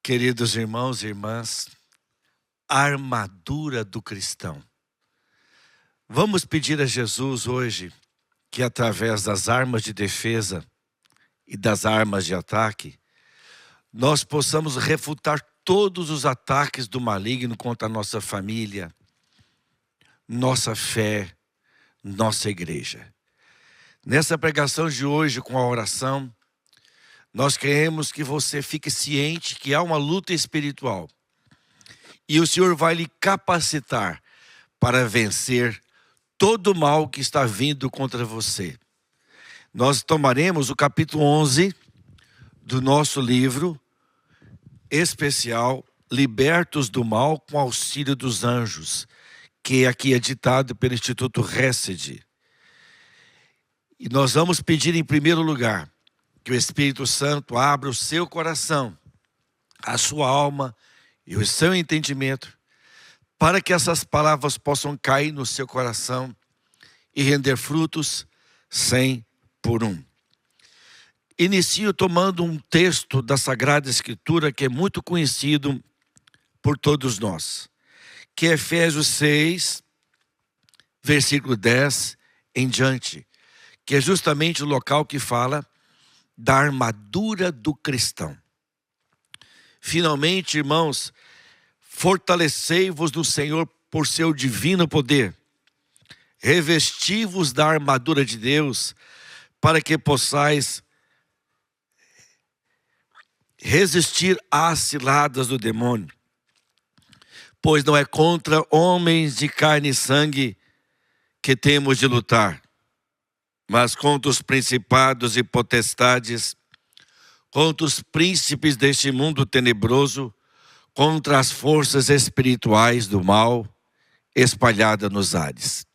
Queridos irmãos e irmãs, a armadura do cristão. Vamos pedir a Jesus hoje que, através das armas de defesa e das armas de ataque, nós possamos refutar todos os ataques do maligno contra a nossa família, nossa fé, nossa igreja. Nessa pregação de hoje, com a oração, nós queremos que você fique ciente que há uma luta espiritual. E o Senhor vai lhe capacitar para vencer todo o mal que está vindo contra você. Nós tomaremos o capítulo 11 do nosso livro especial Libertos do Mal com Auxílio dos Anjos, que aqui é ditado pelo Instituto Hesed. E nós vamos pedir em primeiro lugar que o Espírito Santo abra o seu coração, a sua alma e o seu entendimento, para que essas palavras possam cair no seu coração e render frutos 100 por 1. Inicio tomando um texto da Sagrada Escritura que é muito conhecido por todos nós, que é Efésios 6, versículo 10 em diante, que é justamente o local que fala da armadura do cristão. Finalmente, irmãos, fortalecei-vos no Senhor por seu divino poder. Revesti-vos da armadura de Deus, para que possais resistir às ciladas do demônio. Pois não é contra homens de carne e sangue que temos de lutar, mas contra os principados e potestades, contra os príncipes deste mundo tenebroso, contra as forças espirituais do mal espalhadas nos ares.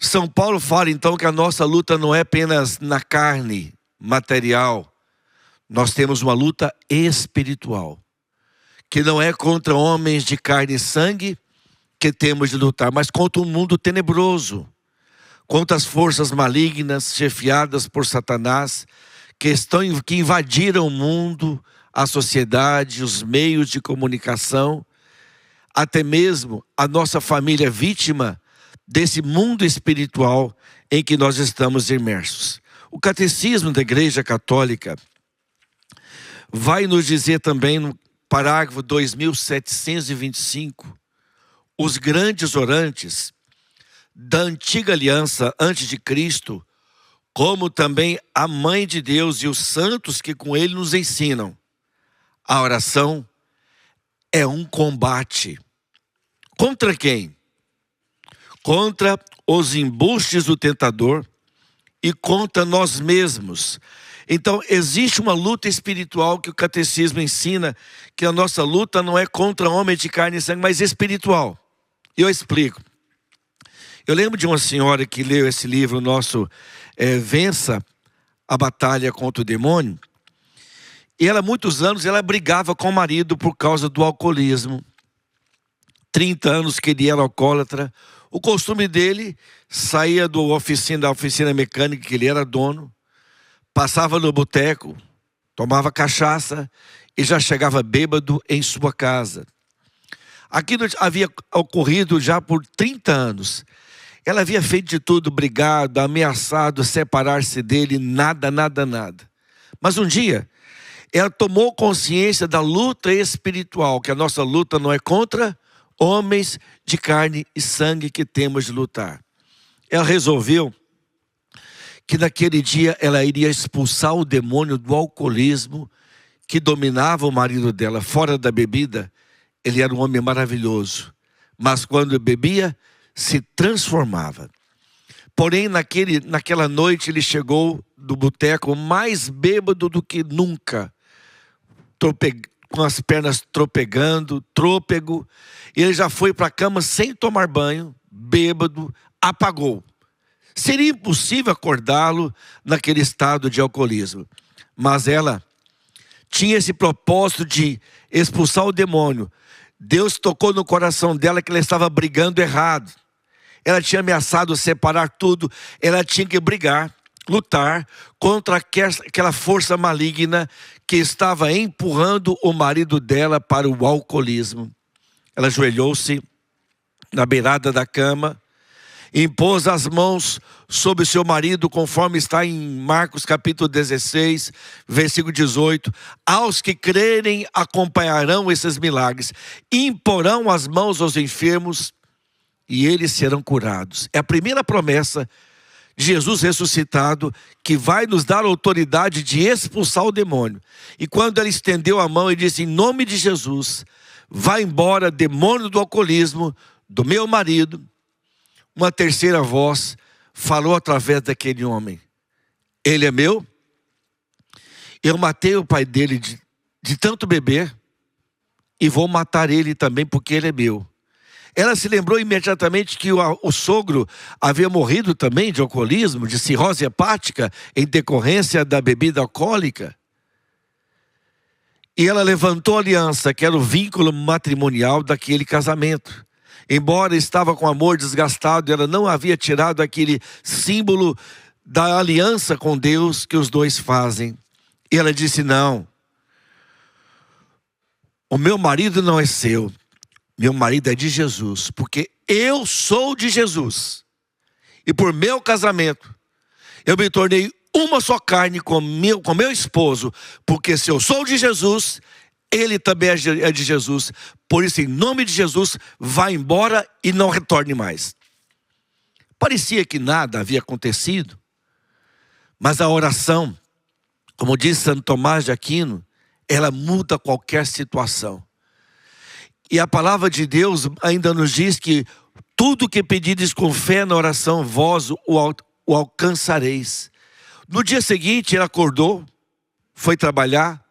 São Paulo fala então que a nossa luta não é apenas na carne material, nós temos uma luta espiritual, que não é contra homens de carne e sangue que temos de lutar, mas contra um mundo tenebroso, contra as forças malignas chefiadas por Satanás, que invadiram o mundo, a sociedade, os meios de comunicação, até mesmo a nossa família vítima desse mundo espiritual em que nós estamos imersos. O Catecismo da Igreja Católica vai nos dizer também no parágrafo 2725, os grandes orantes da antiga aliança antes de Cristo, como também a Mãe de Deus e os santos que com ele nos ensinam. A oração é um combate. Contra quem? Contra os embustes do tentador e contra nós mesmos. Então, existe uma luta espiritual que o catecismo ensina, que a nossa luta não é contra homem de carne e sangue, mas espiritual. Eu explico. Eu lembro de uma senhora que leu esse livro nosso, Vença a Batalha contra o Demônio. E ela, há muitos anos, ela brigava com o marido por causa do alcoolismo. 30 anos que ele era alcoólatra. O costume dele saía da oficina mecânica que ele era dono, passava no boteco, tomava cachaça e já chegava bêbado em sua casa. Aquilo havia ocorrido já por 30 anos. Ela havia feito de tudo, brigado, ameaçado, separar-se dele, nada. Mas um dia, ela tomou consciência da luta espiritual, que a nossa luta não é contra homens de carne e sangue que temos de lutar. Ela resolveu que naquele dia ela iria expulsar o demônio do alcoolismo que dominava o marido dela. Fora da bebida, ele era um homem maravilhoso, mas quando bebia, se transformava. Porém, naquela noite ele chegou do boteco mais bêbado do que nunca, com as pernas trôpego, e ele já foi para a cama sem tomar banho, bêbado, apagou. Seria impossível acordá-lo naquele estado de alcoolismo, mas ela tinha esse propósito de expulsar o demônio. Deus tocou no coração dela que ela estava brigando errado. Ela tinha ameaçado separar tudo, ela tinha que brigar. lutar contra aquela força maligna que estava empurrando o marido dela para o alcoolismo. Ela ajoelhou-se na beirada da cama, impôs as mãos sobre o seu marido, conforme está em Marcos capítulo 16, versículo 18. Aos que crerem acompanharão esses milagres, imporão as mãos aos enfermos e eles serão curados. É a primeira promessa de Jesus ressuscitado, que vai nos dar autoridade de expulsar o demônio. E quando ela estendeu a mão e disse: em nome de Jesus, vai embora demônio do alcoolismo do meu marido, uma terceira voz falou através daquele homem: ele é meu, eu matei o pai dele de tanto beber, e vou matar ele também porque ele é meu. Ela se lembrou imediatamente que o sogro havia morrido também de alcoolismo, de cirrose hepática, em decorrência da bebida alcoólica. E ela levantou a aliança, que era o vínculo matrimonial daquele casamento. Embora estava com o amor desgastado, ela não havia tirado aquele símbolo da aliança com Deus que os dois fazem. E ela disse: não, o meu marido não é seu. Meu marido é de Jesus, porque eu sou de Jesus. E por meu casamento, eu me tornei uma só carne com meu esposo. Porque se eu sou de Jesus, ele também é de Jesus. Por isso, em nome de Jesus, vá embora e não retorne mais. Parecia que nada havia acontecido. Mas a oração, como diz Santo Tomás de Aquino, ela muda qualquer situação. E a palavra de Deus ainda nos diz que tudo que pedides com fé na oração, vós o alcançareis. No dia seguinte, ele acordou, foi trabalhar,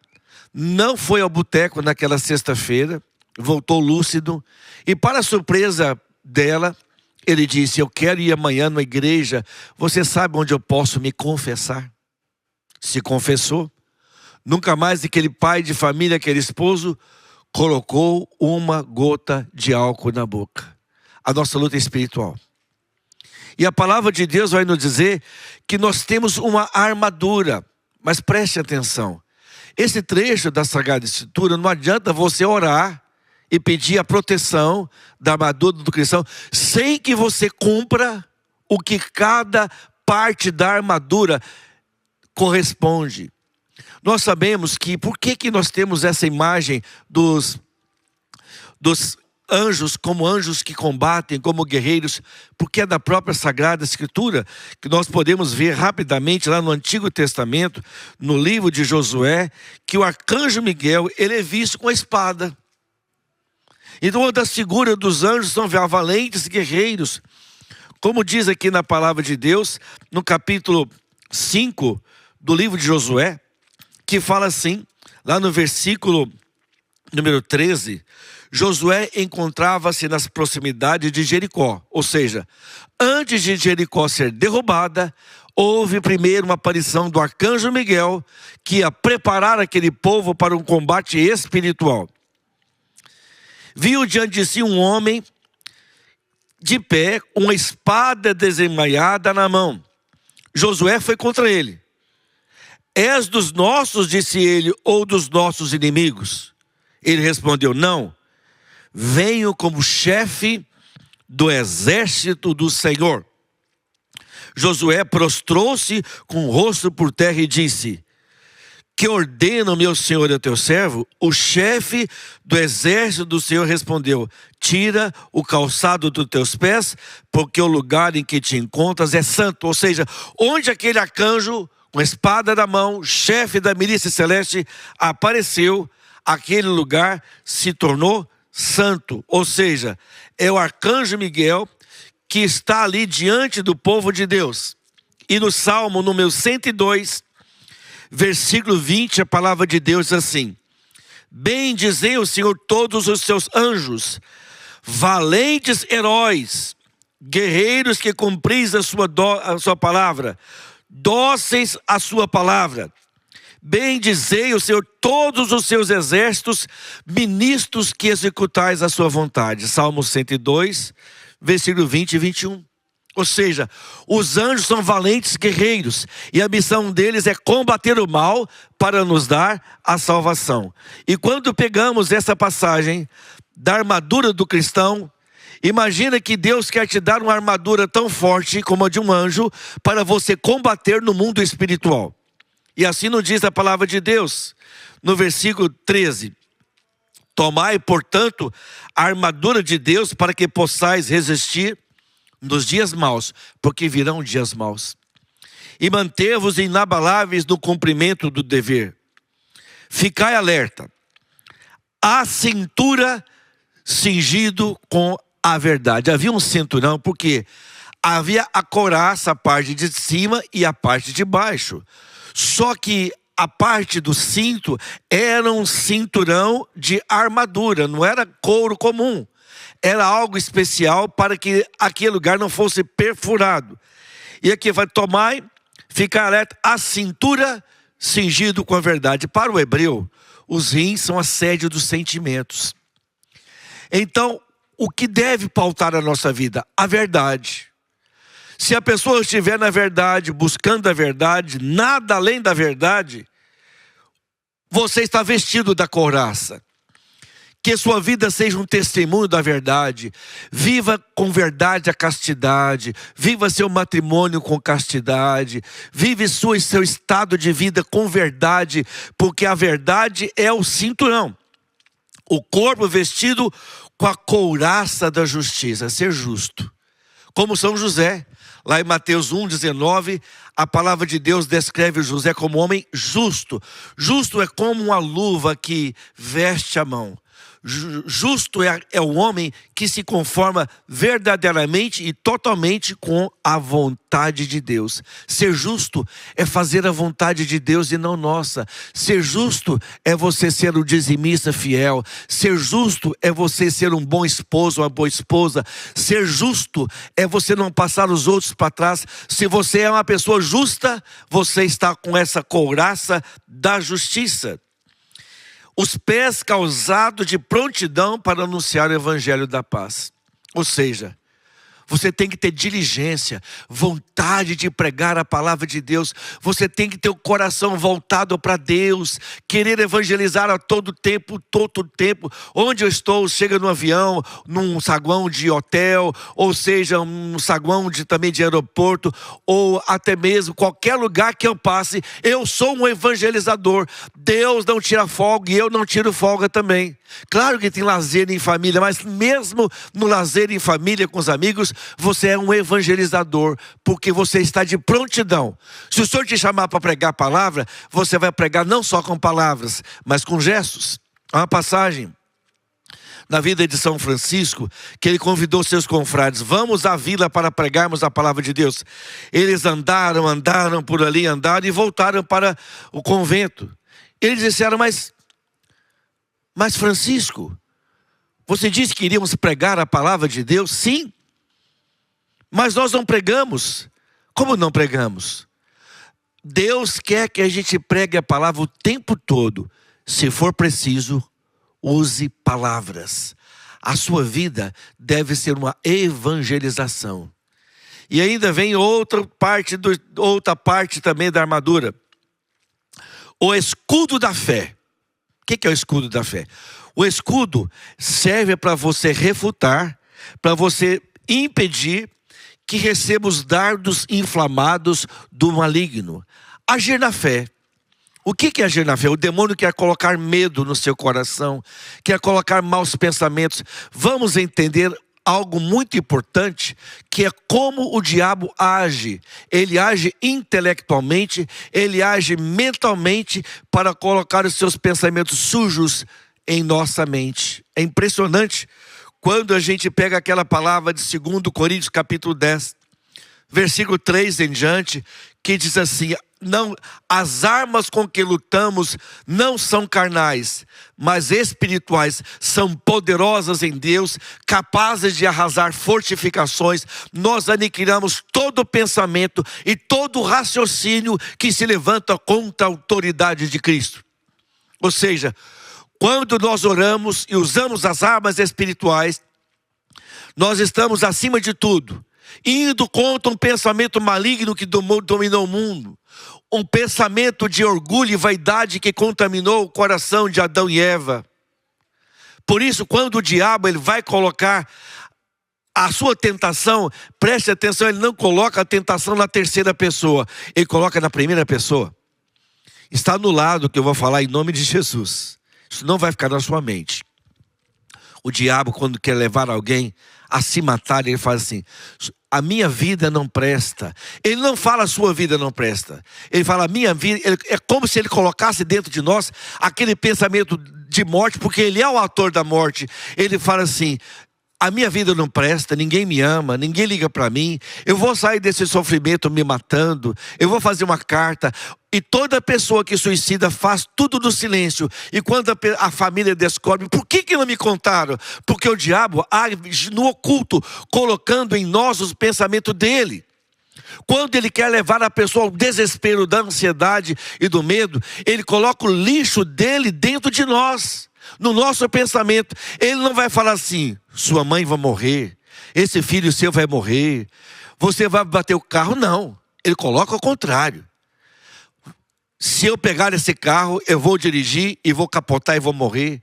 não foi ao boteco naquela sexta-feira, voltou lúcido, e para a surpresa dela, ele disse: eu quero ir amanhã na igreja, você sabe onde eu posso me confessar? Se confessou. Nunca mais aquele pai de família, aquele esposo, colocou uma gota de álcool na boca. A nossa luta é espiritual. E a palavra de Deus vai nos dizer que nós temos uma armadura. Mas preste atenção. Esse trecho da Sagrada Escritura, não adianta você orar e pedir a proteção da armadura do cristão sem que você cumpra o que cada parte da armadura corresponde. Nós sabemos que, por que nós temos essa imagem dos anjos como anjos que combatem, como guerreiros? Porque é da própria Sagrada Escritura que nós podemos ver rapidamente lá no Antigo Testamento, no livro de Josué, que o arcanjo Miguel, ele é visto com a espada. Então, uma das figuras dos anjos são valentes guerreiros. Como diz aqui na palavra de Deus, no capítulo 5 do livro de Josué, que fala assim, lá no versículo número 13, Josué encontrava-se nas proximidades de Jericó. Ou seja, antes de Jericó ser derrubada, houve primeiro uma aparição do arcanjo Miguel, que ia preparar aquele povo para um combate espiritual. Viu diante de si um homem de pé, uma espada desembainhada na mão. Josué foi contra ele. És dos nossos, disse ele, ou dos nossos inimigos? Ele respondeu: não, venho como chefe do exército do Senhor. Josué prostrou-se com o rosto por terra e disse: que ordena o meu senhor e o teu servo? O chefe do exército do Senhor respondeu: tira o calçado dos teus pés, porque o lugar em que te encontras é santo. Ou seja, onde aquele arcanjo com a espada na mão, chefe da milícia celeste, apareceu, aquele lugar se tornou santo. Ou seja, é o arcanjo Miguel que está ali diante do povo de Deus. E no Salmo número 102, versículo 20, a palavra de Deus diz assim: bendizei o Senhor todos os seus anjos, valentes heróis, guerreiros que cumpris a sua palavra, dóceis à sua palavra. Bendizei o Senhor todos os seus exércitos, ministros que executais a sua vontade. Salmo 102, versículo 20 e 21. Ou seja, os anjos são valentes guerreiros e a missão deles é combater o mal para nos dar a salvação. E quando pegamos essa passagem da armadura do cristão, imagina que Deus quer te dar uma armadura tão forte como a de um anjo para você combater no mundo espiritual. E assim nos diz a palavra de Deus, no versículo 13. Tomai, portanto, a armadura de Deus para que possais resistir nos dias maus, porque virão dias maus. E mantê-vos inabaláveis no cumprimento do dever. Ficai alerta. A cintura cingido com a verdade. Havia um cinturão, porque havia a couraça, a parte de cima e a parte de baixo. Só que a parte do cinto era um cinturão de armadura, não era couro comum. Era algo especial para que aquele lugar não fosse perfurado. E aqui vai tomar, ficar alerta, a cintura cingido com a verdade. Para o hebreu, os rins são a sede dos sentimentos. Então, o que deve pautar a nossa vida? A verdade. Se a pessoa estiver na verdade, buscando a verdade, nada além da verdade, você está vestido da couraça. Que sua vida seja um testemunho da verdade. Viva com verdade a castidade. Viva seu matrimônio com castidade. Vive seu estado de vida com verdade. Porque a verdade é o cinturão. O corpo vestido com a couraça da justiça. Ser justo. Como São José. Lá em Mateus 1,19, a palavra de Deus descreve José como homem justo. Justo é como uma luva que veste a mão. Justo é o homem que se conforma verdadeiramente e totalmente com a vontade de Deus. Ser justo é fazer a vontade de Deus e não nossa. Ser justo é você ser um dizimista fiel. Ser justo é você ser um bom esposo, uma boa esposa. Ser justo é você não passar os outros para trás. Se você é uma pessoa justa, você está com essa couraça da justiça. Os pés calçados de prontidão para anunciar o evangelho da paz. Ou seja, você tem que ter diligência, vontade de pregar a palavra de Deus. Você tem que ter o coração voltado para Deus, querer evangelizar a todo tempo. Onde eu estou, chega no avião, num saguão de hotel, ou seja, um saguão também de aeroporto, ou até mesmo qualquer lugar que eu passe, eu sou um evangelizador. Deus não tira folga e eu não tiro folga também. Claro que tem lazer em família, mas mesmo no lazer em família com os amigos, você é um evangelizador, porque você está de prontidão. Se o Senhor te chamar para pregar a palavra, você vai pregar não só com palavras, mas com gestos. Há uma passagem na vida de São Francisco, que ele convidou seus confrades: vamos à vila para pregarmos a palavra de Deus. Eles andaram por ali, e voltaram para o convento. Eles disseram: mas Francisco, você disse que iríamos pregar a palavra de Deus? Sim, mas nós não pregamos. Como não pregamos? Deus quer que a gente pregue a palavra o tempo todo. Se for preciso, use palavras. A sua vida deve ser uma evangelização. E ainda vem outra parte também da armadura. O escudo da fé. O que é o escudo da fé? O escudo serve para você refutar, para você impedir que receba os dardos inflamados do maligno. Agir na fé. O que é agir na fé? O demônio quer colocar medo no seu coração, quer colocar maus pensamentos. Vamos entender algo muito importante, que é como o diabo age. Ele age intelectualmente, ele age mentalmente para colocar os seus pensamentos sujos em nossa mente. É impressionante quando a gente pega aquela palavra de 2 Coríntios capítulo 10, versículo 3 em diante, que diz assim: não, as armas com que lutamos não são carnais, mas espirituais, são poderosas em Deus, capazes de arrasar fortificações. Nós aniquilamos todo pensamento e todo raciocínio que se levanta contra a autoridade de Cristo. Ou seja, quando nós oramos e usamos as armas espirituais, nós estamos acima de tudo indo contra um pensamento maligno que dominou o mundo. Um pensamento de orgulho e vaidade que contaminou o coração de Adão e Eva. Por isso, quando o diabo ele vai colocar a sua tentação, preste atenção, ele não coloca a tentação na terceira pessoa, ele coloca na primeira pessoa. Está anulado o que eu vou falar em nome de Jesus. Isso não vai ficar na sua mente. O diabo, quando quer levar alguém a se matar, ele fala assim: a minha vida não presta. Ele não fala a sua vida não presta. Ele fala a minha vida. É como se ele colocasse dentro de nós aquele pensamento de morte, porque ele é o autor da morte. Ele fala assim: a minha vida não presta, ninguém me ama, ninguém liga para mim. Eu vou sair desse sofrimento me matando. Eu vou fazer uma carta. E toda pessoa que suicida faz tudo no silêncio. E quando a família descobre, por que não me contaram? Porque o diabo age no oculto, colocando em nós os pensamentos dele. Quando ele quer levar a pessoa ao desespero da ansiedade e do medo, ele coloca o lixo dele dentro de nós, no nosso pensamento. Ele não vai falar assim: sua mãe vai morrer, esse filho seu vai morrer, você vai bater o carro. Não, ele coloca ao contrário. Se eu pegar esse carro, eu vou dirigir e vou capotar e vou morrer.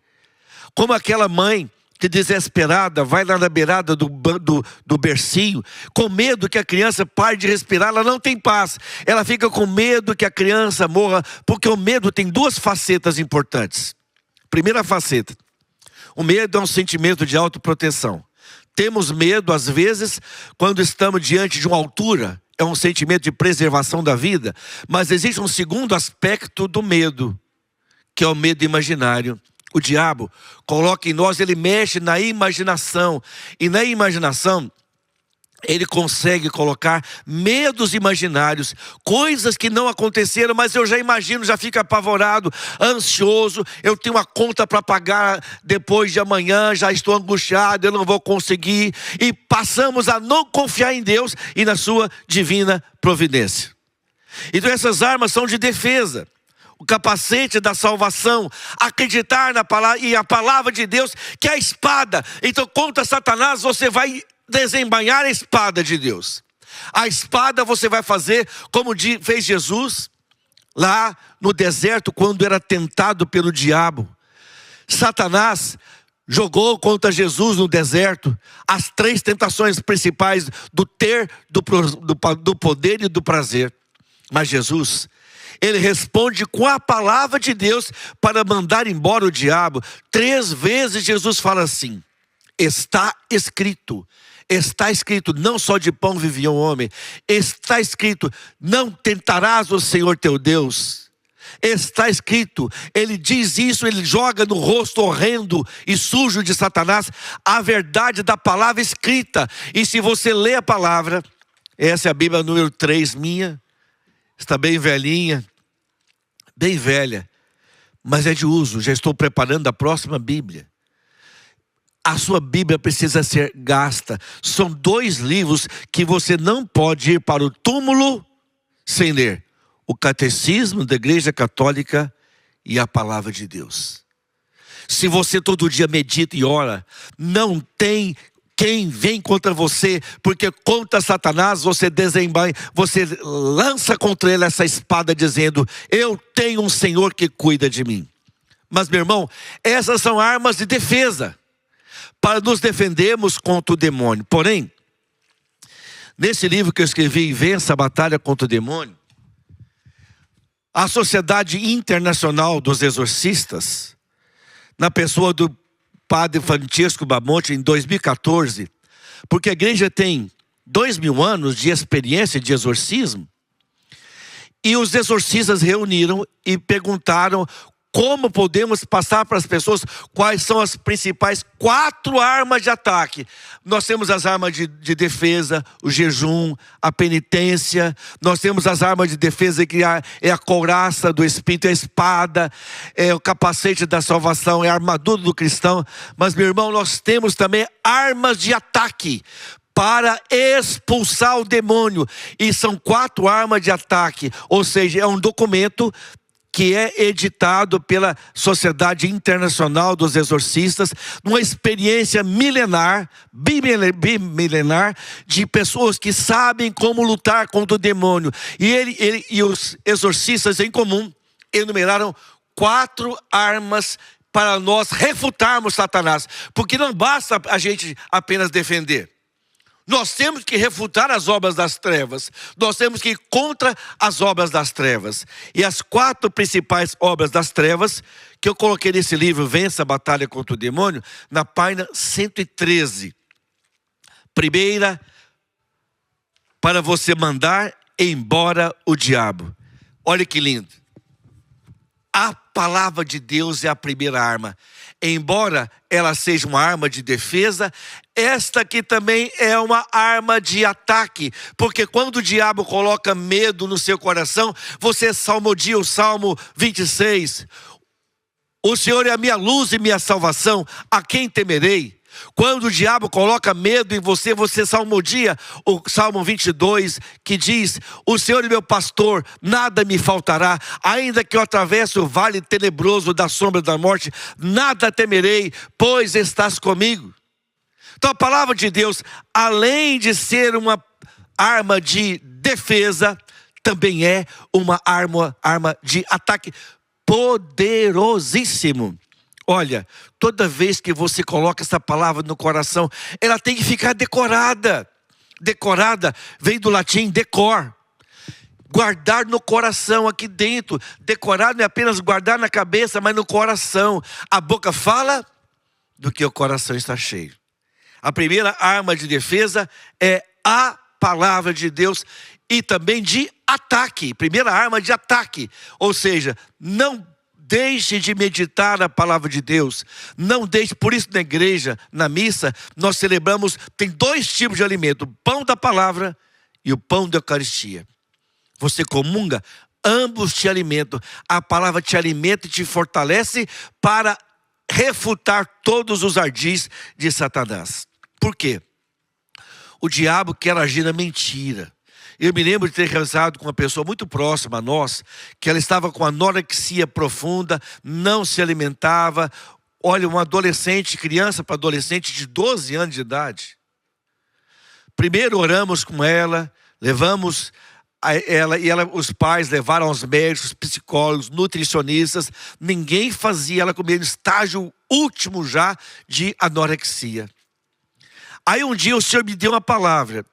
Como aquela mãe que desesperada vai lá na beirada do bercinho, com medo que a criança pare de respirar, ela não tem paz. Ela fica com medo que a criança morra, porque o medo tem duas facetas importantes. Primeira faceta: o medo é um sentimento de autoproteção. Temos medo, às vezes, quando estamos diante de uma altura. É um sentimento de preservação da vida. Mas existe um segundo aspecto do medo, que é o medo imaginário. O diabo coloca em nós, ele mexe na imaginação. E na imaginação, ele consegue colocar medos imaginários, coisas que não aconteceram, mas eu já imagino, já fico apavorado, ansioso. Eu tenho uma conta para pagar depois de amanhã, já estou angustiado, eu não vou conseguir. E passamos a não confiar em Deus e na sua divina providência. Então essas armas são de defesa. O capacete da salvação, acreditar na palavra, e a palavra de Deus, que é a espada. Então contra Satanás você vai desembainhar a espada de Deus. A espada você vai fazer como fez Jesus lá no deserto, quando era tentado pelo diabo. Satanás jogou contra Jesus no deserto as três tentações principais: do ter, do poder e do prazer. Mas Jesus, ele responde com a palavra de Deus para mandar embora o diabo. 3 vezes Jesus fala assim: está escrito. Está escrito, não só de pão vivia um homem. Está escrito, não tentarás o Senhor teu Deus. Está escrito, ele diz isso, ele joga no rosto horrendo e sujo de Satanás a verdade da palavra escrita. E se você lê a palavra, essa é a Bíblia número 3 minha, está bem velhinha, bem velha, mas é de uso, já estou preparando a próxima Bíblia. A sua Bíblia precisa ser gasta. São 2 livros que você não pode ir para o túmulo sem ler: o Catecismo da Igreja Católica e a Palavra de Deus. Se você todo dia medita e ora, não tem quem vem contra você, porque contra Satanás você desembainha, você lança contra ele essa espada dizendo: eu tenho um Senhor que cuida de mim. Mas meu irmão, essas são armas de defesa para nos defendermos contra o demônio. Porém, nesse livro que eu escrevi, Vença a Batalha contra o Demônio, a Sociedade Internacional dos Exorcistas, na pessoa do padre Francesco Bamonte, em 2014, porque a igreja tem 2000 anos de experiência de exorcismo, e os exorcistas reuniram e perguntaram como podemos passar para as pessoas quais são as principais 4 armas de ataque. Nós temos as armas de defesa, o jejum, a penitência. Nós temos as armas de defesa, que é a couraça do Espírito, é a espada, é o capacete da salvação, é a armadura do cristão. Mas meu irmão, nós temos também armas de ataque para expulsar o demônio. E são 4 armas de ataque. Ou seja, é um documento que é editado pela Sociedade Internacional dos Exorcistas, numa experiência milenar, bimilenar, de pessoas que sabem como lutar contra o demônio. E ele e os exorcistas em comum enumeraram 4 armas para nós refutarmos Satanás, porque não basta a gente apenas defender. Nós temos que refutar as obras das trevas. Nós temos que ir contra as obras das trevas. E as 4 principais obras das trevas, que eu coloquei nesse livro, Vença a Batalha contra o Demônio, na página 113. Primeira, para você mandar embora o diabo. Olha que lindo. A palavra de Deus é a primeira arma. Embora ela seja uma arma de defesa, esta aqui também é uma arma de ataque. Porque quando o diabo coloca medo no seu coração, você salmodia o Salmo 26. O Senhor é a minha luz e minha salvação, a quem temerei? Quando o diabo coloca medo em você, você salmodia o Salmo 22, que diz: o Senhor é meu pastor, nada me faltará. Ainda que eu atravesse o vale tenebroso da sombra da morte, nada temerei, pois estás comigo. Então a palavra de Deus, além de ser uma arma de defesa, também é uma arma de ataque poderosíssimo. Olha, toda vez que você coloca essa palavra no coração, ela tem que ficar decorada. Decorada vem do latim decor. Guardar no coração, aqui dentro. Decorar não é apenas guardar na cabeça, mas no coração. A boca fala do que o coração está cheio. A primeira arma de defesa é a palavra de Deus e também de ataque. Primeira arma de ataque. Ou seja, não deixe de meditar a palavra de Deus. Não deixe, por isso na igreja, na missa, nós celebramos, tem 2 tipos de alimento: o pão da palavra e o pão da Eucaristia. Você comunga, ambos te alimentam. A palavra te alimenta e te fortalece para refutar todos os ardis de Satanás. Por quê? O diabo quer agir na mentira. Eu me lembro de ter casado com uma pessoa muito próxima a nós, que ela estava com anorexia profunda, não se alimentava. Olha, uma adolescente, criança para adolescente de 12 anos de idade. Primeiro oramos com ela, levamos ela, e os pais levaram aos médicos, psicólogos, nutricionistas. Ninguém fazia ela comer no estágio último já de anorexia. Aí um dia o Senhor me deu uma palavra,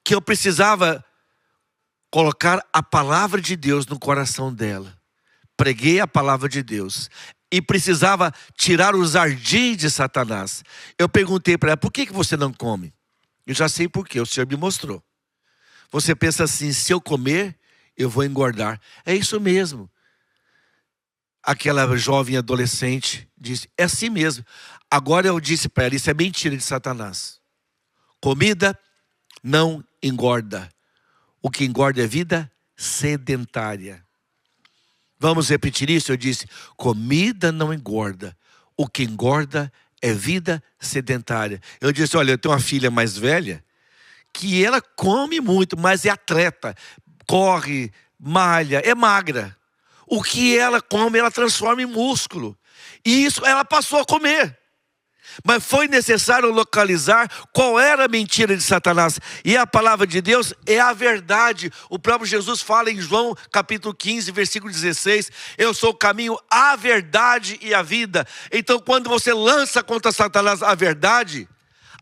que eu precisava colocar a palavra de Deus no coração dela. Preguei a palavra de Deus. E precisava tirar os ardis de Satanás. Eu perguntei para ela: por que você não come? Eu já sei por quê, o Senhor me mostrou. Você pensa assim: se eu comer, eu vou engordar. É isso mesmo. Aquela jovem adolescente disse: é assim mesmo. Agora eu disse para ela: isso é mentira de Satanás. Comida não engorda. O que engorda é vida sedentária. Vamos repetir isso? Eu disse: comida não engorda. O que engorda é vida sedentária. Eu disse: olha, eu tenho uma filha mais velha, que ela come muito, mas é atleta. Corre, malha, é magra. O que ela come, ela transforma em músculo. E isso ela passou a comer. Mas foi necessário localizar qual era a mentira de Satanás. E a palavra de Deus é a verdade. O próprio Jesus fala em João capítulo 15, versículo 16: eu sou o caminho, a verdade e a vida. Então quando você lança contra Satanás a verdade,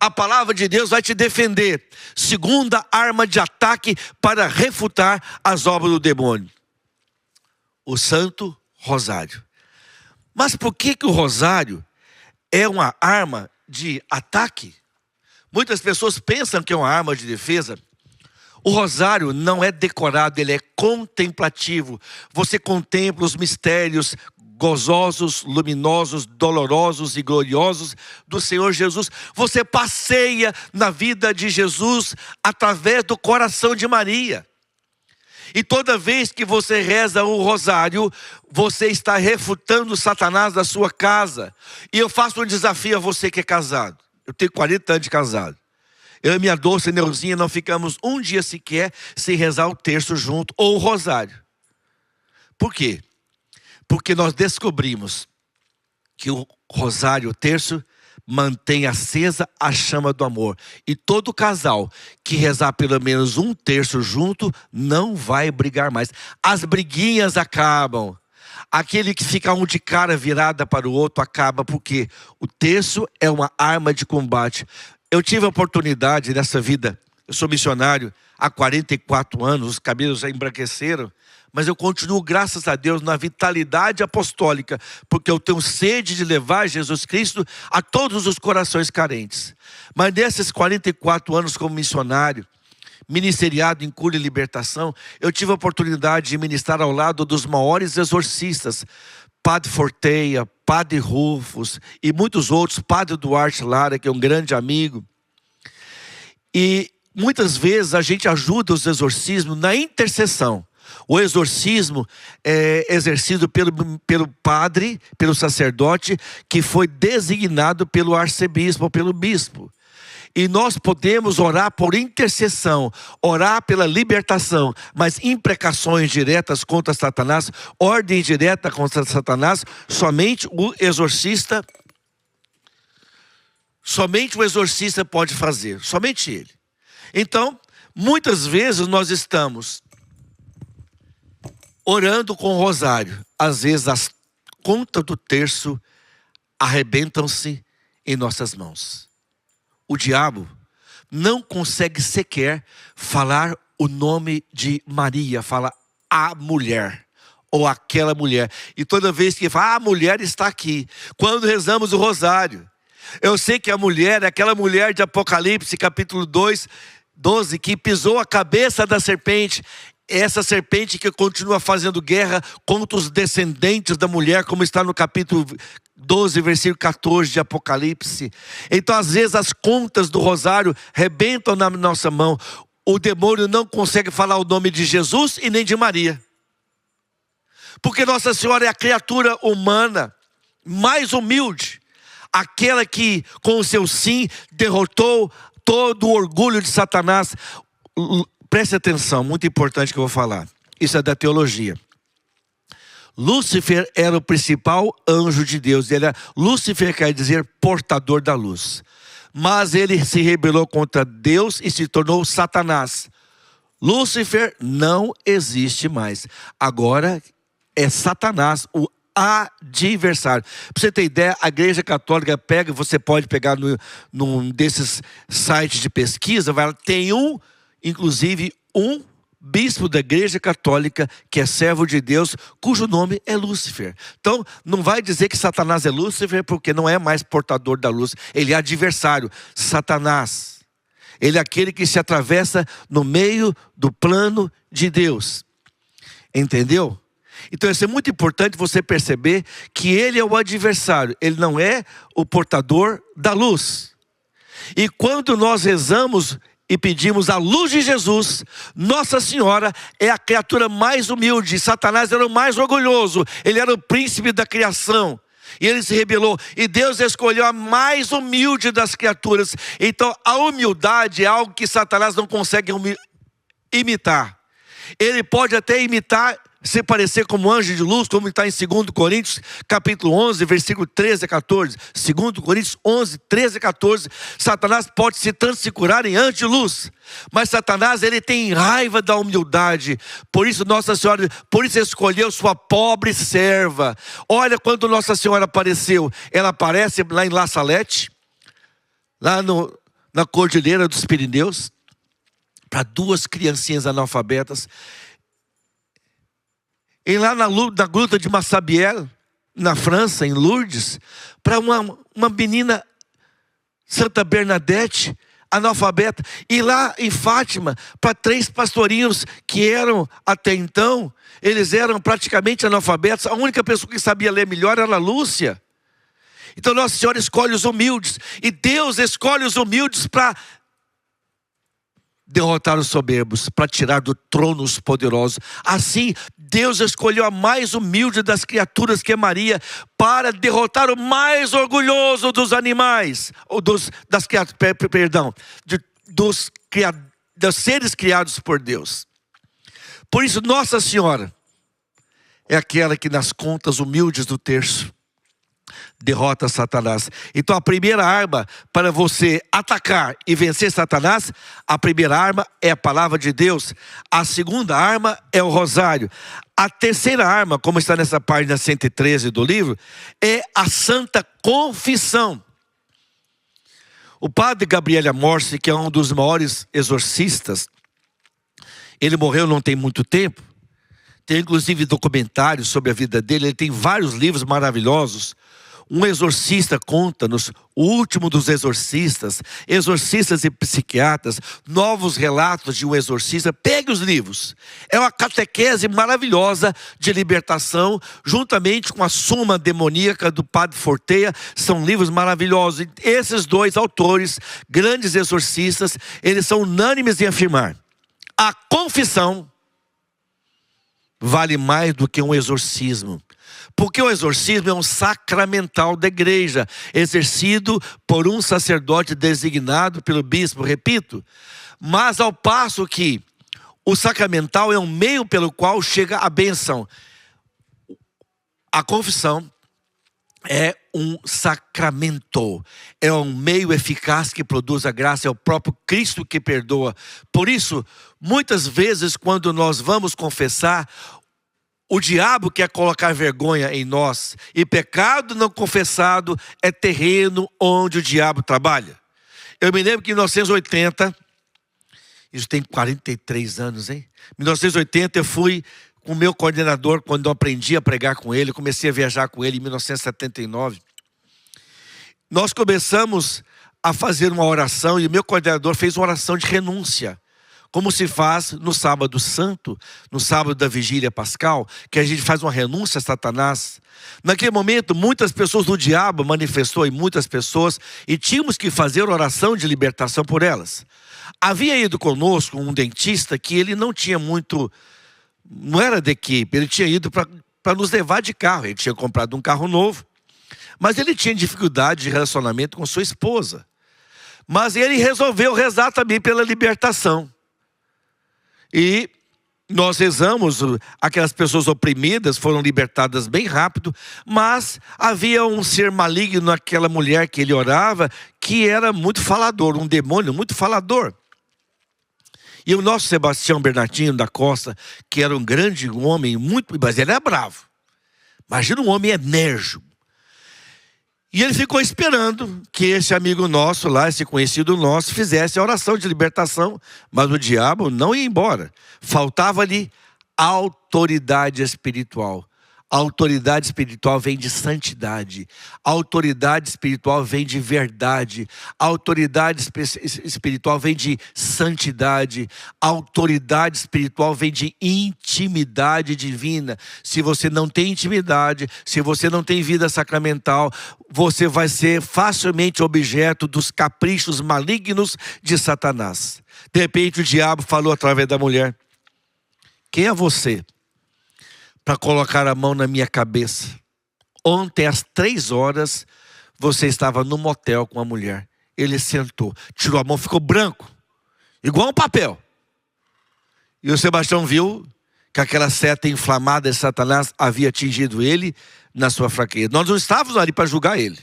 a palavra de Deus vai te defender. Segunda arma de ataque para refutar as obras do demônio: o Santo Rosário. Mas por que o rosário é uma arma de ataque? Muitas pessoas pensam que é uma arma de defesa. O rosário não é decorado, ele é contemplativo. Você contempla os mistérios gozosos, luminosos, dolorosos e gloriosos do Senhor Jesus. Você passeia na vida de Jesus através do coração de Maria. E toda vez que você reza o rosário, você está refutando Satanás da sua casa. E eu faço um desafio a você que é casado. Eu tenho 40 anos de casado. Eu e minha doce Neuzinha não ficamos um dia sequer sem rezar o terço junto, ou o rosário. Por quê? Porque nós descobrimos que o rosário, o terço, mantém acesa a chama do amor. E todo casal que rezar pelo menos um terço junto não vai brigar mais. As briguinhas acabam. Aquele que fica um de cara virada para o outro acaba, porque o terço é uma arma de combate. Eu tive a oportunidade nessa vida, eu sou missionário há 44 anos, os cabelos já embranqueceram, mas eu continuo, graças a Deus, na vitalidade apostólica, porque eu tenho sede de levar Jesus Cristo a todos os corações carentes. Mas nesses 44 anos como missionário, ministeriado em cura e libertação, eu tive a oportunidade de ministrar ao lado dos maiores exorcistas, Padre Forteia, Padre Rufus e muitos outros, Padre Duarte Lara, que é um grande amigo. E muitas vezes a gente ajuda os exorcismos na intercessão. O exorcismo é exercido pelo padre, pelo sacerdote, que foi designado pelo arcebispo ou pelo bispo. E nós podemos orar por intercessão, orar pela libertação, mas imprecações diretas contra Satanás, ordem direta contra Satanás, somente o exorcista pode fazer, somente ele. Então, muitas vezes nós estamos orando com o rosário, às vezes as contas do terço arrebentam-se em nossas mãos. O diabo não consegue sequer falar o nome de Maria, fala a mulher, ou aquela mulher. E toda vez que fala, a mulher está aqui. Quando rezamos o rosário, eu sei que a mulher é aquela mulher de Apocalipse, capítulo 2, 12, que pisou a cabeça da serpente. Essa serpente que continua fazendo guerra contra os descendentes da mulher, como está no capítulo 12, versículo 14 de Apocalipse. Então, às vezes, as contas do rosário rebentam na nossa mão. O demônio não consegue falar o nome de Jesus e nem de Maria. Porque Nossa Senhora é a criatura humana mais humilde. Aquela que, com o seu sim, derrotou todo o orgulho de Satanás. Preste atenção, muito importante que eu vou falar. Isso é da teologia. Lúcifer era o principal anjo de Deus. Lúcifer quer dizer portador da luz. Mas ele se rebelou contra Deus e se tornou Satanás. Lúcifer não existe mais. Agora é Satanás, o adversário. Para você ter ideia, a Igreja Católica pega, você pode pegar num desses sites de pesquisa, tem inclusive um bispo da Igreja Católica que é servo de Deus, cujo nome é Lúcifer. Então, não vai dizer que Satanás é Lúcifer, porque não é mais portador da luz. Ele é adversário. Satanás, ele é aquele que se atravessa no meio do plano de Deus. Entendeu? Então, isso é muito importante você perceber que ele é o adversário. Ele não é o portador da luz. E quando nós rezamos e pedimos a luz de Jesus, Nossa Senhora é a criatura mais humilde. Satanás era o mais orgulhoso, ele era o príncipe da criação, e ele se rebelou, e Deus escolheu a mais humilde das criaturas. Então a humildade é algo que Satanás não consegue imitar. Ele pode até imitar, se parecer como anjo de luz, como está em 2 Coríntios, capítulo 11, versículo 13 a 14. 2 Coríntios 11, 13 a 14. Satanás pode se transfigurar em anjo de luz. Mas Satanás, ele tem raiva da humildade. Por isso Nossa Senhora, escolheu sua pobre serva. Olha quando Nossa Senhora apareceu. Ela aparece lá em La Salette, lá na Cordilheira dos Pirineus, para 2 criancinhas analfabetas. E lá na gruta de Massabielle, na França, em Lourdes, para uma menina, Santa Bernadette, analfabeta. E lá em Fátima, para 3 pastorinhos que eram, até então, eles eram praticamente analfabetos. A única pessoa que sabia ler melhor era a Lúcia. Então Nossa Senhora escolhe os humildes. E Deus escolhe os humildes para derrotar os soberbos, para tirar do trono os poderosos. Assim, Deus escolheu a mais humilde das criaturas, que é Maria, para derrotar o mais orgulhoso dos animais, ou dos seres criados por Deus. Por isso, Nossa Senhora é aquela que nas contas humildes do terço derrota Satanás. Então a primeira arma para você atacar e vencer Satanás, a primeira arma é a palavra de Deus. A segunda arma é o rosário. A terceira arma, como está nessa página 113 do livro, é a santa confissão. O padre Gabriele Amorsi, que é um dos maiores exorcistas, ele morreu não tem muito tempo. Tem inclusive documentários sobre a vida dele. Ele tem vários livros maravilhosos. Um exorcista conta-nos, o último dos exorcistas, exorcistas e psiquiatras, novos relatos de um exorcista. Pegue os livros. É uma catequese maravilhosa de libertação, juntamente com a Suma Demoníaca do Padre Forteia. São livros maravilhosos. Esses dois autores, grandes exorcistas, eles são unânimes em afirmar: a confissão vale mais do que um exorcismo. Porque o exorcismo é um sacramental da igreja, exercido por um sacerdote designado pelo bispo, repito. Mas ao passo que o sacramental é um meio pelo qual chega a bênção, a confissão é um sacramento, é um meio eficaz que produz a graça, é o próprio Cristo que perdoa. Por isso, muitas vezes quando nós vamos confessar, o diabo quer colocar vergonha em nós. E pecado não confessado é terreno onde o diabo trabalha. Eu me lembro que em 1980, isso tem 43 anos, hein? Em 1980 eu fui com o meu coordenador, quando eu aprendi a pregar com ele, comecei a viajar com ele em 1979. Nós começamos a fazer uma oração e o meu coordenador fez uma oração de renúncia. Como se faz no sábado santo, no sábado da vigília pascal, que a gente faz uma renúncia a Satanás. Naquele momento, muitas pessoas do diabo manifestou em muitas pessoas e tínhamos que fazer oração de libertação por elas. Havia ido conosco um dentista que ele não tinha muito, não era de equipe, ele tinha ido para nos levar de carro, ele tinha comprado um carro novo, mas ele tinha dificuldade de relacionamento com sua esposa. Mas ele resolveu rezar também pela libertação. E nós rezamos, aquelas pessoas oprimidas foram libertadas bem rápido, mas havia um ser maligno naquela mulher que ele orava, que era muito falador, um demônio muito falador. E o nosso Sebastião Bernardino da Costa, que era um grande homem, mas ele era bravo. Imagina um homem enérgico. E ele ficou esperando que esse amigo nosso lá, esse conhecido nosso, fizesse a oração de libertação. Mas o diabo não ia embora. Faltava-lhe autoridade espiritual. A autoridade espiritual vem de santidade. A autoridade espiritual vem de verdade. A autoridade espiritual vem de santidade. A autoridade espiritual vem de intimidade divina. Se você não tem intimidade, se você não tem vida sacramental, você vai ser facilmente objeto dos caprichos malignos de Satanás. De repente o diabo falou através da mulher: quem é você para colocar a mão na minha cabeça? Ontem às 3 horas você estava no motel com a mulher. Ele sentou, tirou a mão, ficou branco, igual um papel. E o Sebastião viu que aquela seta inflamada de Satanás havia atingido ele na sua fraqueza. Nós não estávamos ali para julgar ele.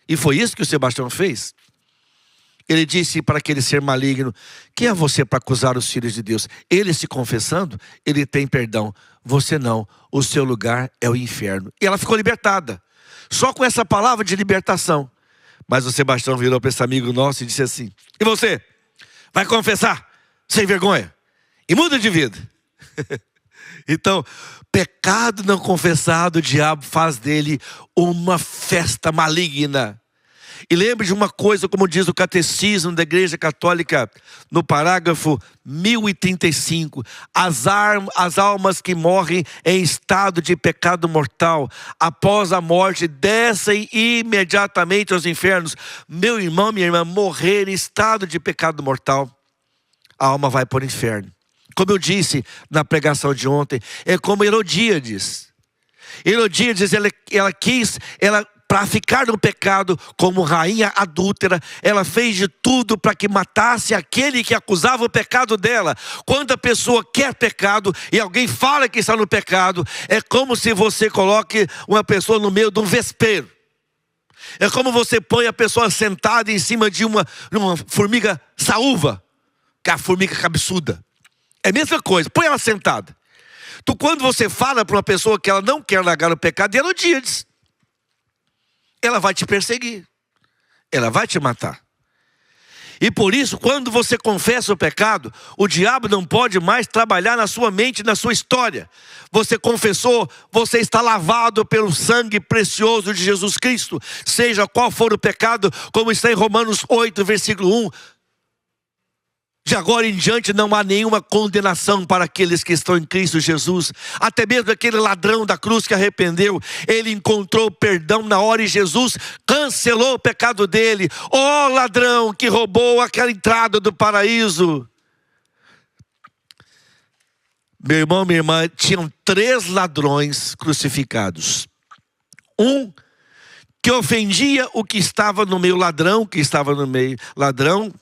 E foi isso que o Sebastião fez. Ele disse para aquele ser maligno: quem é você para acusar os filhos de Deus? Ele se confessando, ele tem perdão. Você não, o seu lugar é o inferno. E ela ficou libertada, só com essa palavra de libertação. Mas o Sebastião virou para esse amigo nosso e disse assim: e você? Vai confessar? Sem vergonha? E muda de vida. Então, pecado não confessado, o diabo faz dele uma festa maligna. E lembre de uma coisa, como diz o Catecismo da Igreja Católica, no parágrafo 1035. As almas que morrem em estado de pecado mortal, após a morte, descem imediatamente aos infernos. Meu irmão, minha irmã, morrer em estado de pecado mortal, a alma vai para o inferno. Como eu disse na pregação de ontem, é como Herodíades. Herodíades, ela para ficar no pecado como rainha adúltera. Ela fez de tudo para que matasse aquele que acusava o pecado dela. Quando a pessoa quer pecado e alguém fala que está no pecado, é como se você coloque uma pessoa no meio de um vespeiro. É como você põe a pessoa sentada em cima de uma formiga saúva, que é a formiga cabeçuda. É a mesma coisa, põe ela sentada. Então, quando você fala para uma pessoa que ela não quer largar o pecado, ela diz, ela vai te perseguir, ela vai te matar. E por isso, quando você confessa o pecado, o diabo não pode mais trabalhar na sua mente, na sua história. Você confessou, você está lavado pelo sangue precioso de Jesus Cristo. Seja qual for o pecado, como está em Romanos 8, versículo 1. De agora em diante não há nenhuma condenação para aqueles que estão em Cristo Jesus. Até mesmo aquele ladrão da cruz que arrependeu, ele encontrou perdão na hora e Jesus cancelou o pecado dele. Ó ladrão que roubou aquela entrada do paraíso. Meu irmão, minha irmã, tinham 3 ladrões crucificados. Um que ofendia o que estava no meio, ladrão que estava no meio. Ladrão,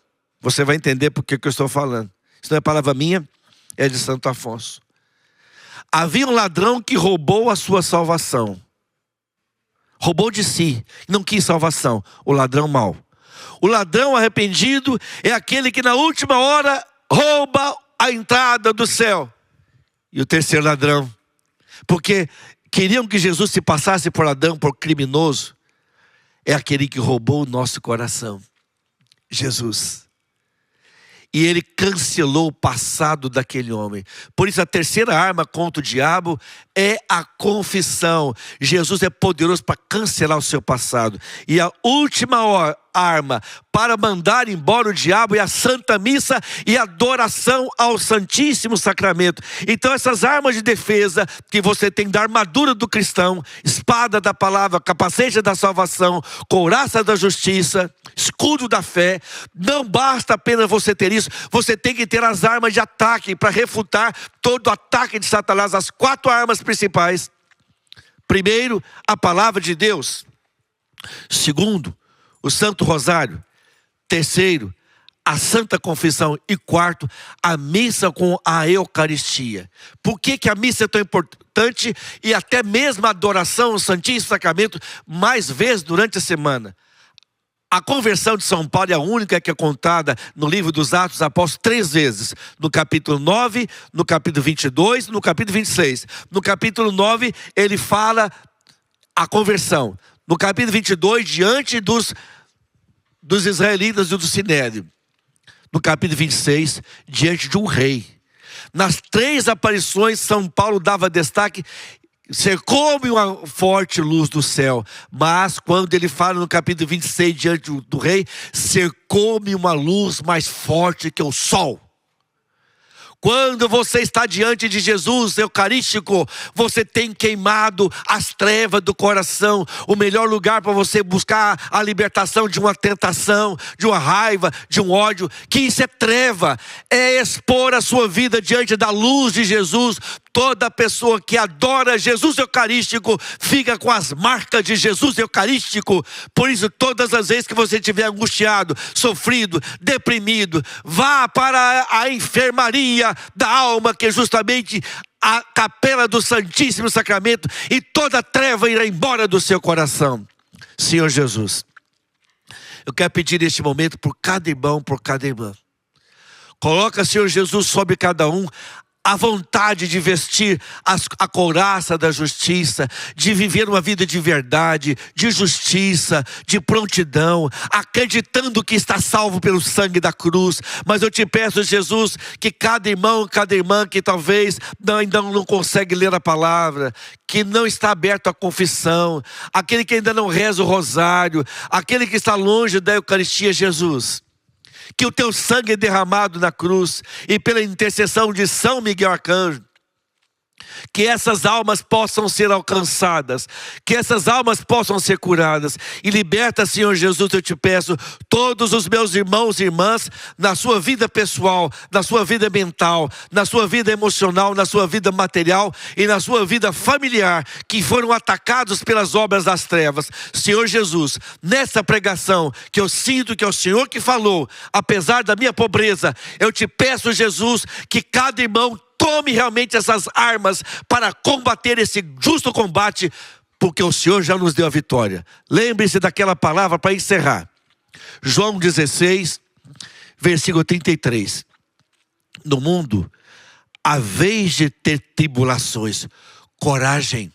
você vai entender por que eu estou falando. Isso não é palavra minha, é de Santo Afonso. Havia um ladrão que roubou a sua salvação. Roubou de si, não quis salvação. O ladrão mau. O ladrão arrependido é aquele que na última hora rouba a entrada do céu. E o terceiro ladrão, porque queriam que Jesus se passasse por ladrão, por criminoso, é aquele que roubou o nosso coração. Jesus. E ele cancelou o passado daquele homem. Por isso a terceira arma contra o diabo é a confissão. Jesus é poderoso para cancelar o seu passado. E a última arma para mandar embora o diabo é a Santa Missa e a adoração ao Santíssimo Sacramento. Então essas armas de defesa que você tem da armadura do cristão, espada da palavra, capacete da salvação, couraça da justiça, escudo da fé, não basta apenas você ter isso, você tem que ter as armas de ataque para refutar todo o ataque de Satanás, as 4 armas principais. Primeiro, a palavra de Deus. Segundo, o Santo Rosário. Terceiro, a Santa Confissão. E quarto, a missa com a Eucaristia. Por que a missa é tão importante? E até mesmo a adoração ao Santíssimo Sacramento mais vezes durante a semana. A conversão de São Paulo é a única que é contada no livro dos Atos dos Apóstolos 3 vezes. No capítulo 9, no capítulo 22, no capítulo 26. No capítulo 9 ele fala a conversão. No capítulo 22, diante dos israelitas e do Sinédrio. No capítulo 26, diante de um rei. Nas 3 aparições, São Paulo dava destaque, cercou-me uma forte luz do céu. Mas quando ele fala no capítulo 26, diante do rei, cercou-me uma luz mais forte que o sol. Quando você está diante de Jesus eucarístico, você tem queimado as trevas do coração. O melhor lugar para você buscar a libertação de uma tentação, de uma raiva, de um ódio, que isso é treva, é expor a sua vida diante da luz de Jesus. Toda pessoa que adora Jesus eucarístico fica com as marcas de Jesus eucarístico. Por isso, todas as vezes que você estiver angustiado, sofrido, deprimido, vá para a enfermaria da alma, que é justamente a capela do Santíssimo Sacramento, e toda treva irá embora do seu coração. Senhor Jesus, eu quero pedir neste momento por cada irmão, por cada irmã. Coloca, Senhor Jesus, sobre cada um a vontade de vestir a couraça da justiça, de viver uma vida de verdade, de justiça, de prontidão, acreditando que está salvo pelo sangue da cruz. Mas eu te peço, Jesus, que cada irmão, cada irmã que talvez ainda não consegue ler a palavra, que não está aberto à confissão, aquele que ainda não reza o rosário, aquele que está longe da Eucaristia, Jesus, que o teu sangue é derramado na cruz, e pela intercessão de São Miguel Arcanjo, Que essas almas possam ser alcançadas, que essas almas possam ser curadas. E liberta, Senhor Jesus, eu te peço, todos os meus irmãos e irmãs, na sua vida pessoal, na sua vida mental, na sua vida emocional, na sua vida material e na sua vida familiar, que foram atacados pelas obras das trevas. Senhor Jesus, nessa pregação, que eu sinto que é o Senhor que falou, apesar da minha pobreza, eu te peço, Jesus, que cada irmão tome realmente essas armas para combater esse justo combate, porque o Senhor já nos deu a vitória. Lembre-se daquela palavra para encerrar. João 16, versículo 33. No mundo, a vez de ter tribulações, coragem,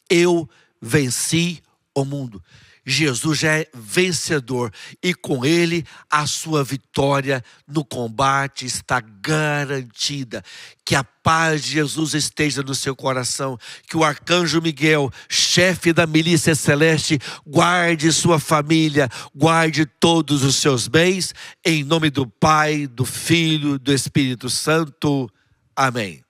eu venci o mundo. Jesus já é vencedor e com ele a sua vitória no combate está garantida. Que a paz de Jesus esteja no seu coração, que o arcanjo Miguel, chefe da milícia celeste, guarde sua família, guarde todos os seus bens, em nome do Pai, do Filho, do Espírito Santo. Amém.